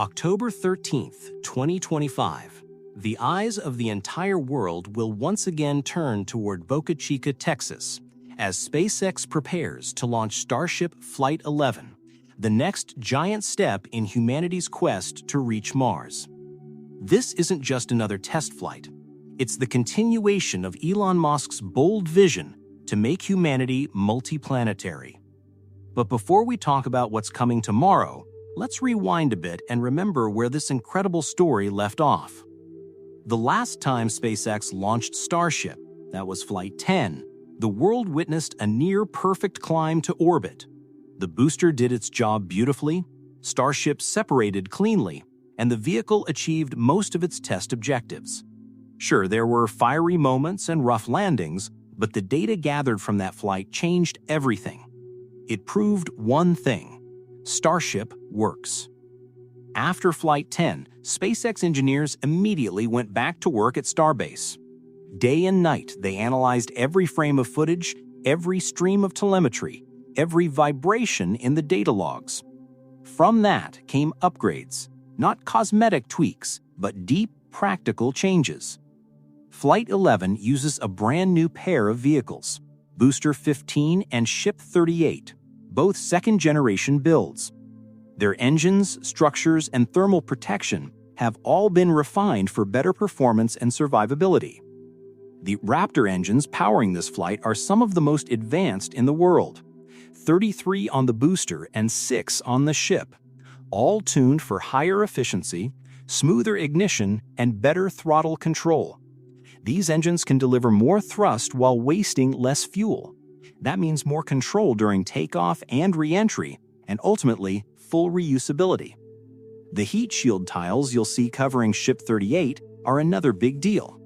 October 13th, 2025. The eyes of the entire world will once again turn toward Boca Chica, Texas, as SpaceX prepares to launch Starship Flight 11, the next giant step in humanity's quest to reach Mars. This isn't just another test flight. It's the continuation of Elon Musk's bold vision to make humanity multiplanetary. But before we talk about what's coming tomorrow, let's rewind a bit and remember where this incredible story left off. The last time SpaceX launched Starship, that was Flight 10, the world witnessed a near-perfect climb to orbit. The booster did its job beautifully, Starship separated cleanly, and the vehicle achieved most of its test objectives. Sure, there were fiery moments and rough landings, but the data gathered from that flight changed everything. It proved one thing: Starship works. After Flight 10, SpaceX engineers immediately went back to work at Starbase. Day and night, they analyzed every frame of footage, every stream of telemetry, every vibration in the data logs. From that came upgrades, not cosmetic tweaks, but deep, practical changes. Flight 11 uses a brand new pair of vehicles, Booster 15 and Ship 38, both second-generation builds. Their engines, structures, and thermal protection have all been refined for better performance and survivability. The Raptor engines powering this flight are some of the most advanced in the world, 33 on the booster and 6 on the ship, all tuned for higher efficiency, smoother ignition, and better throttle control. These engines can deliver more thrust while wasting less fuel. That means more control during takeoff and re-entry, and ultimately, full reusability. The heat shield tiles you'll see covering Ship 38 are another big deal.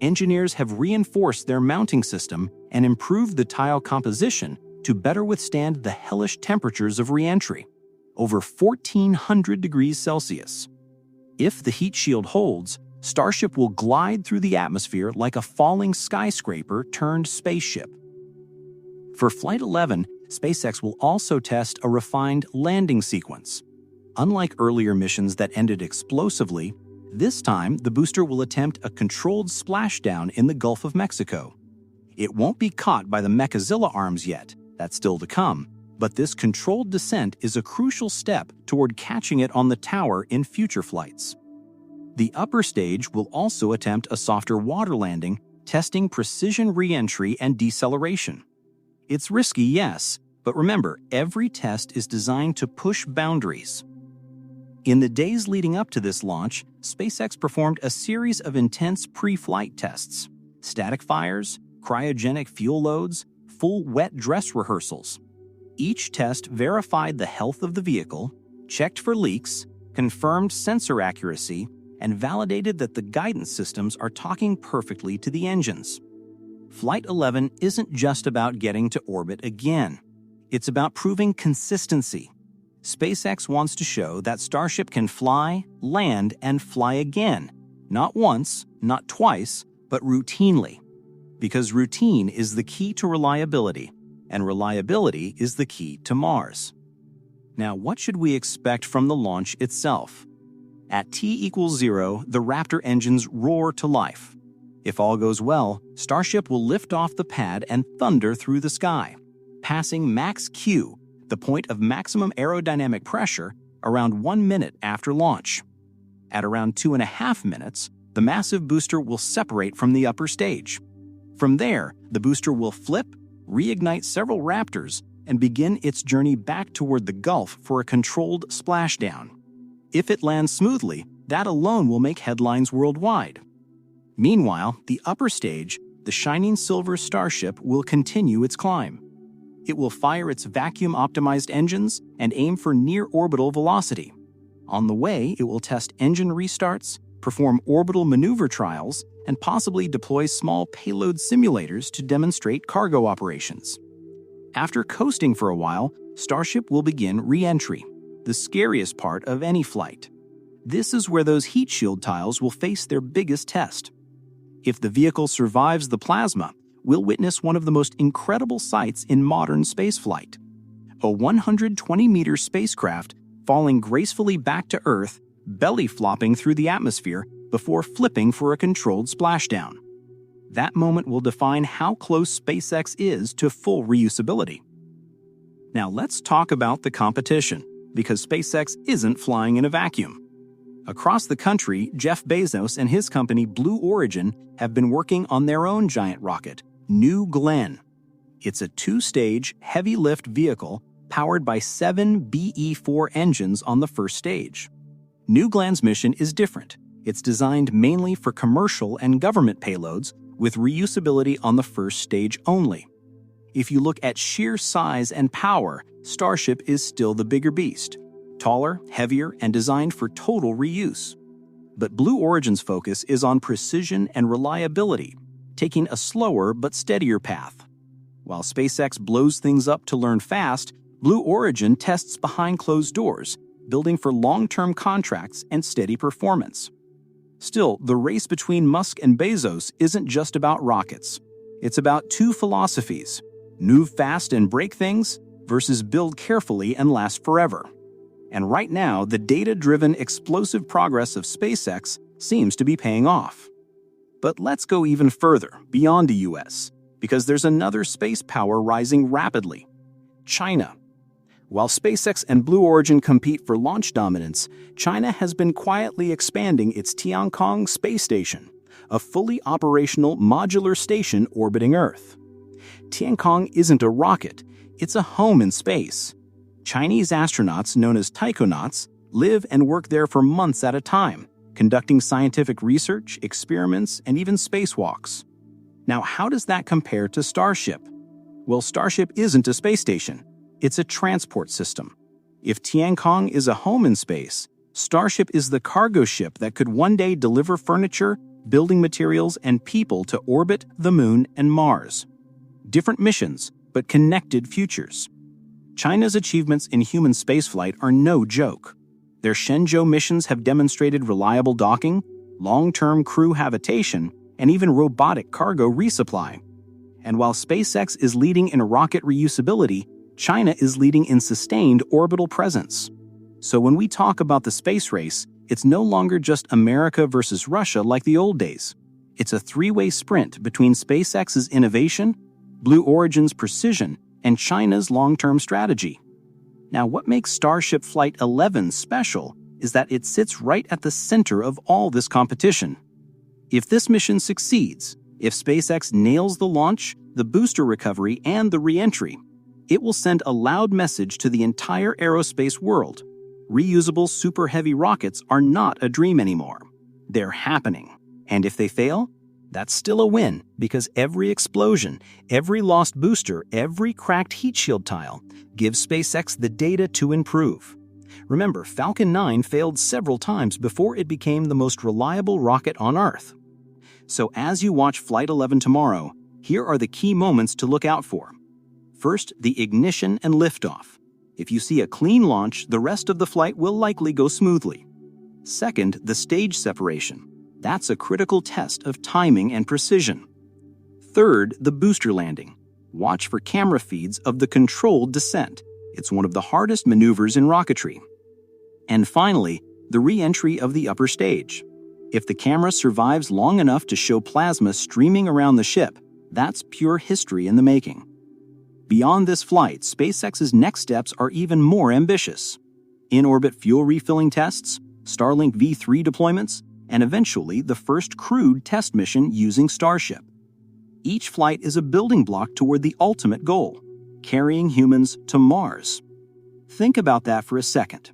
Engineers have reinforced their mounting system and improved the tile composition to better withstand the hellish temperatures of re-entry, over 1,400 degrees Celsius. If the heat shield holds, Starship will glide through the atmosphere like a falling skyscraper turned spaceship. For Flight 11, SpaceX will also test a refined landing sequence. Unlike earlier missions that ended explosively, this time the booster will attempt a controlled splashdown in the Gulf of Mexico. It won't be caught by the Mechazilla arms yet, that's still to come, but this controlled descent is a crucial step toward catching it on the tower in future flights. The upper stage will also attempt a softer water landing, testing precision re-entry and deceleration. It's risky, yes, but remember, every test is designed to push boundaries. In the days leading up to this launch, SpaceX performed a series of intense pre-flight tests: static fires, cryogenic fuel loads, full wet dress rehearsals. Each test verified the health of the vehicle, checked for leaks, confirmed sensor accuracy, and validated that the guidance systems are talking perfectly to the engines. Flight 11 isn't just about getting to orbit again. It's about proving consistency. SpaceX wants to show that Starship can fly, land, and fly again. Not once, not twice, but routinely. Because routine is the key to reliability, and reliability is the key to Mars. Now, what should we expect from the launch itself? At T=0, the Raptor engines roar to life. If all goes well, Starship will lift off the pad and thunder through the sky, passing max Q, the point of maximum aerodynamic pressure, around 1 minute after launch. At around 2.5 minutes, the massive booster will separate from the upper stage. From there, the booster will flip, reignite several Raptors, and begin its journey back toward the Gulf for a controlled splashdown. If it lands smoothly, that alone will make headlines worldwide. Meanwhile, the upper stage, the shining silver Starship, will continue its climb. It will fire its vacuum-optimized engines and aim for near-orbital velocity. On the way, it will test engine restarts, perform orbital maneuver trials, and possibly deploy small payload simulators to demonstrate cargo operations. After coasting for a while, Starship will begin re-entry, the scariest part of any flight. This is where those heat shield tiles will face their biggest test. If the vehicle survives the plasma, we'll witness one of the most incredible sights in modern spaceflight: a 120-meter spacecraft falling gracefully back to Earth belly flopping through the atmosphere before flipping for a controlled splashdown. That moment will define how close SpaceX is to full reusability. Now let's talk about the competition, because SpaceX isn't flying in a vacuum. Across the country, Jeff Bezos and his company Blue Origin have been working on their own giant rocket, New Glenn. It's a two-stage, heavy-lift vehicle powered by 7 BE-4 engines on the first stage. New Glenn's mission is different. It's designed mainly for commercial and government payloads, with reusability on the first stage only. If you look at sheer size and power, Starship is still the bigger beast, taller, heavier, and designed for total reuse. But Blue Origin's focus is on precision and reliability, taking a slower but steadier path. While SpaceX blows things up to learn fast, Blue Origin tests behind closed doors, building for long-term contracts and steady performance. Still, the race between Musk and Bezos isn't just about rockets. It's about two philosophies: move fast and break things versus build carefully and last forever. And right now, the data-driven, explosive progress of SpaceX seems to be paying off. But let's go even further, beyond the US, because there's another space power rising rapidly: China. While SpaceX and Blue Origin compete for launch dominance, China has been quietly expanding its Tiangong Space Station, a fully operational modular station orbiting Earth. Tiangong isn't a rocket, it's a home in space. Chinese astronauts, known as taikonauts, live and work there for months at a time, conducting scientific research, experiments, and even spacewalks. Now, how does that compare to Starship? Well, Starship isn't a space station. It's a transport system. If Tiangong is a home in space, Starship is the cargo ship that could one day deliver furniture, building materials, and people to orbit, the Moon, and Mars. Different missions, but connected futures. China's achievements in human spaceflight are no joke. Their Shenzhou missions have demonstrated reliable docking, long-term crew habitation, and even robotic cargo resupply. And while SpaceX is leading in rocket reusability, China is leading in sustained orbital presence. So when we talk about the space race, it's no longer just America versus Russia like the old days. It's a three-way sprint between SpaceX's innovation, Blue Origin's precision, and China's long-term strategy. Now, what makes Starship Flight 11 special is that it sits right at the center of all this competition. If this mission succeeds, if SpaceX nails the launch, the booster recovery, and the re-entry, it will send a loud message to the entire aerospace world. Reusable super heavy rockets are not a dream anymore. They're happening. And if they fail, that's still a win, because every explosion, every lost booster, every cracked heat shield tile gives SpaceX the data to improve. Remember, Falcon 9 failed several times before it became the most reliable rocket on Earth. So as you watch Flight 11 tomorrow, here are the key moments to look out for. First, the ignition and liftoff. If you see a clean launch, the rest of the flight will likely go smoothly. Second, the stage separation. That's a critical test of timing and precision. Third, the booster landing. Watch for camera feeds of the controlled descent. It's one of the hardest maneuvers in rocketry. And finally, the re-entry of the upper stage. If the camera survives long enough to show plasma streaming around the ship, that's pure history in the making. Beyond this flight, SpaceX's next steps are even more ambitious. In-orbit fuel refilling tests, Starlink V3 deployments, and eventually the first crewed test mission using Starship. Each flight is a building block toward the ultimate goal: carrying humans to Mars. Think about that for a second.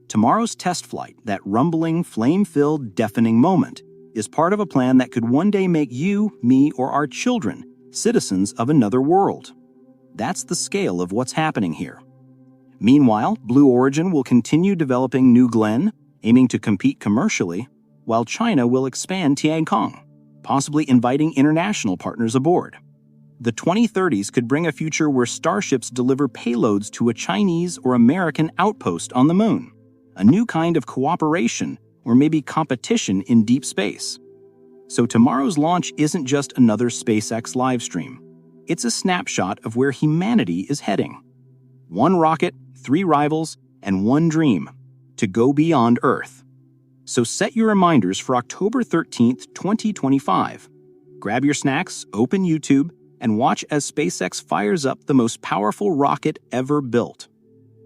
Tomorrow's test flight, that rumbling, flame-filled, deafening moment, is part of a plan that could one day make you, me, or our children citizens of another world. That's the scale of what's happening here. Meanwhile, Blue Origin will continue developing New Glenn, aiming to compete commercially, while China will expand Tiangong, possibly inviting international partners aboard. The 2030s could bring a future where starships deliver payloads to a Chinese or American outpost on the Moon, a new kind of cooperation or maybe competition in deep space. So tomorrow's launch isn't just another SpaceX livestream. It's a snapshot of where humanity is heading. One rocket, 3 rivals, and one dream: to go beyond Earth. So set your reminders for October 13th, 2025. Grab your snacks, open YouTube, and watch as SpaceX fires up the most powerful rocket ever built.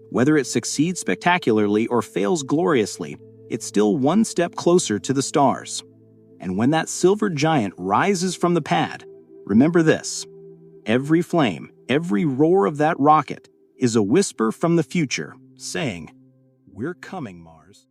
Whether it succeeds spectacularly or fails gloriously, it's still one step closer to the stars. And when that silver giant rises from the pad, remember this: every flame, every roar of that rocket is a whisper from the future saying, "We're coming, Mars."